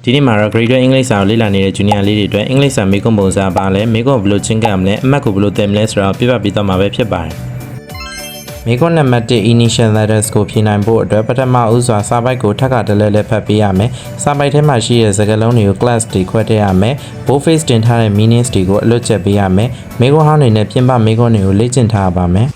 ဒီနေ့မှာတော့ Grade 1 English စာကိုလေ့လာနေတဲ့ Junior လေးတွေအတွက် English စာမေးခွန်းပုံစံပါလဲမေးခွန်းဘယ်လိုချင်းကပ်မလဲအမှတ်ကိုဘယ်လိုသင်မလဲဆိုတာကိုပြပြပေးသွားမှာပဲဖြစ်ပါတယ်မေးခွန်းနံပါတ်1 Initial Letters ကိုဖြေနိုင်ဖို့အတွက်ပထမဦးစွာစာပိုက်ကိုထပ်ခါတလဲလဲဖတ်ပေးရမယ်စာပိုက်ထဲမှာရှိတဲ့စကားလုံးတွေကို class တွေခွဲထည့်ရမယ် boldface တင်ထားတဲ့ meanings တွေကိုအလွတ်ချက်ပေးရမယ်မေးခွန်းဟောင်းတွေနဲ့ပြင်ပမေးခွန်းတွေကိုလေ့ကျင့်ထားရပါမယ်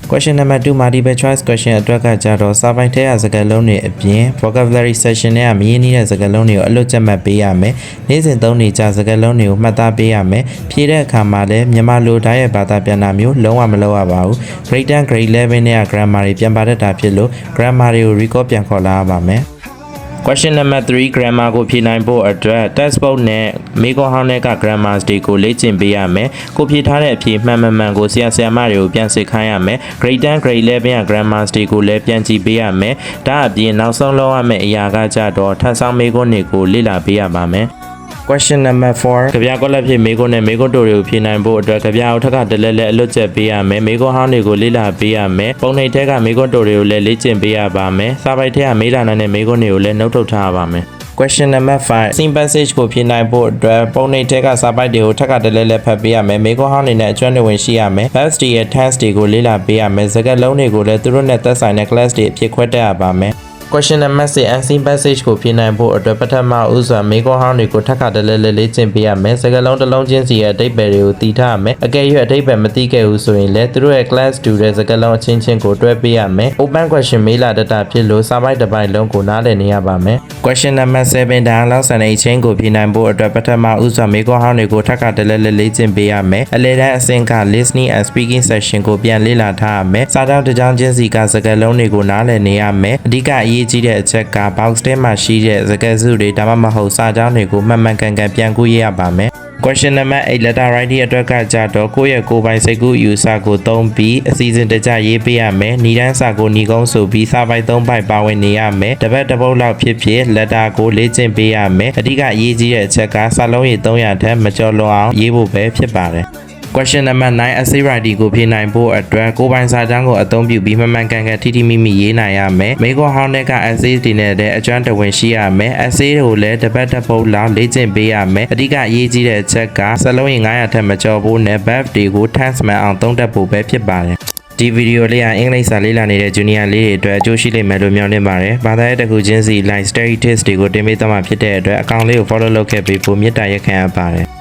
Question number 2 multiple choice question အတွက်ကကြတော့စာပိုက်ထဲကစကားလုံးတွေအပြင် vocabulary section နဲ့မရင်းနှီးတဲ့စကားလုံးတွေကိုအလွတ်ချက်မှတ်ပေးရမယ်။နေ့စဉ်သုံးနေကြစကားလုံးတွေကိုမှတ်သားပေးရမယ်။ဖြေတဲ့အခါမှာလည်းမြန်မာလိုဓာတ်ရိုက်ဘာသာပြန်တာမျိုးလုံးဝမလုပ်ရပါဘူး။ Grade 10 Grade 11နဲ့ grammar တွေပြန်ပါတတ်တာဖြစ်လို့ grammar တွေကို record ပြန်ခေါ်လာရပါမယ်Question number 3 grammar ကိုဖြေနိုင်ဖို့အတွက် textbook နဲ့မေးခွန်းဟောင်းတွေက grammar တွေကိုလေ့ကျင့်ပေးရမယ်။ကိုဖြေထားတဲ့အဖြေမှန်မှန်ကိုဆရာမတွေကိုပြန်စစ်ခိုင်းရမယ်။ Grade 10 Grade 11 က grammar တွေကိုလည်းပြန်ကြည့်ပေးရမယ်။ဒါအပြင်နောက်ဆုံးလုပ်ရမယ့်အရာကကြတော့ထပ်ဆောင်မေးခွန်းတွေကိုလေ့လာပေးရပါမယ်Question number 4 ကြပြကောလက်ဖြေမေးခွန်းနဲ့မေးခွန်းတိုတွေကိုဖြေနိုင်ဖို့အတွက်ကြပြကိုထပ်ခါတလဲလဲအလွတ်ချက်ပေးရမယ်မေးခွန်းဟောင်းတွေကိုလေ့လာပေးရမယ်ပုံနှိပ်ထဲကမေးခွန်းတိုတွေကိုလည်းလေ့ကျင့်ပေးရပါမယ်စာပိုက်ထဲကမေးလာတဲ့မေးခွန်းတွေကိုလည်းနှုတ်ထုတ်ထားရပါမယ်Question number 5 Scene passage ကိုဖြေနိုင်ဖို့အတွက်ပုံနှိပ်ထဲကစာပိုက်တွေကိုထပ်ခါတလဲလဲဖတ်ပေးရမယ်မေးခွန်းဟောင်းတွေနဲ့အကျွမ်းတွေဝင်ရှိရမယ် Verbs တွေရဲ့ tense တွေကိုလေ့လာပေးရမယ်စကားလုံးတွေကိုလည်းသူတို့နဲ့သက်ဆိုင်တဲ့ class တွေအဖြစ်ခွဲတတ်ရပါမယ်Question number 6 unseen passage ကိုဖြေနိုင်ဖို့အတွက်ပထမဦးစွာမေးခွန်းဟောင်းတွေကိုထပ်ခါတလဲလဲလေ့ကျင့်ပေးရမယ်စကားလုံးတစ်လုံးချင်းစီရဲ့အဓိပ္ပာယ်တွေကိုသိထားရမယ်အကယ်၍အဓိပ္ပာယ်မသိခဲ့ဘူးဆိုရင်လည်းသူတို့ရဲ့ class တူတဲ့စကားလုံးအချင်းချင်းကိုတွဲပေးရမယ် open question မေးလာတတ်တာဖြစ်လို့စာပိုက်တစ်ပိုက်လုံးကိုနားလည်နေရပါမယ်Question number 7 dialogue sentence chain ကိုဖြေနိုင်ဖို့အတွက်ပထမဦးစွာမေးခွန်းဟောင်းတွေကိုထပ်ခါတလဲလဲလေ့ကျင့်ပေးရမယ်အလဲတန်းအဆင့်က listening and speaking section ကိုပြန်လေ့လာထားရမယ်စာကြောင်းတစ်ကြောင်းချင်းစီကစကားလုံးတွေကိုနားလည်နေရမယ်အဓိကအရေးကြီးတဲ့အချက်က box ထဲမှာရှိတဲ့စကားစုတွေဒါမှမဟုတ်စာကြောင်းတွေကိုမှန်မှန်ကန်ကန်ပြန်ကူးရပါမယ်Question number 8 letter writing အတွက်ကကြတော့ကိုယ့်ရဲ့ကိုယ်ပိုင်စိတ်ကူးယူစာကိုသုံးပြီးအစီအစဉ်တကျရေးပေးရမယ်။ညီတန်းစာကိုညီကုန်းဆိုပြီးစာပိုက်3ပိုက်ပါဝင်နေရမယ်။တစ်ပတ်တစ်ပုဒ်လောက်ဖြစ်ဖြစ် letter ကိုလေ့ကျင့်ပေးရမယ်။အဓိကအရေးကြီးတဲ့အချက်ကစာလုံးရေ300ထက်မကျော်လွန်အောင်ရေးဖို့ပဲဖြစ်ပါတယ်Question number 9 essay writing ကိုဖြေနိုင်ဖို့အတွက်ကိုယ်ပိုင်စာတမ်းကိုအသုံးပြုပြီးမှန်မှန်ကန်ကန်ထိထိမိမိရေးနိုင်ရမယ်။မေးခွန်းဟောင်းတဲ့က essay တွေနဲ့တဲ့အကျွမ်းတဝင်ရှိရမယ်။ essay ကိုလည်းတစ်ပတ်တစ်ပုဒ်လောက်လေ့ကျင့်ပေးရမယ်။အဓိကအရေးကြီးတဲ့အချက်ကစာလုံးရေ900ထက်မကျော်ဖို့နဲ့ verb တွေကို tense မှန်အောင်သုံးတတ်ဖို့ပဲဖြစ်ပါတယ်ဒီဗီဒီယိုလေးဟာအင်္ဂလိပ်စာလေ့လာနေတဲ့ Junior လေးတွေအတွက်အကျိုးရှိလိမ့်မယ်လို့မျှော်လင့်ပါတယ်။ဘာသာရေးတစ်ခုချင်းစီ line study tips တွေကိုတင်ပေးသွားမှာဖြစ်တဲ့အတွက်အကောင့်လေးကို follow လုပ်ခဲ့ပြီးပို့မေတ္တာရက်ခံရပါတယ်။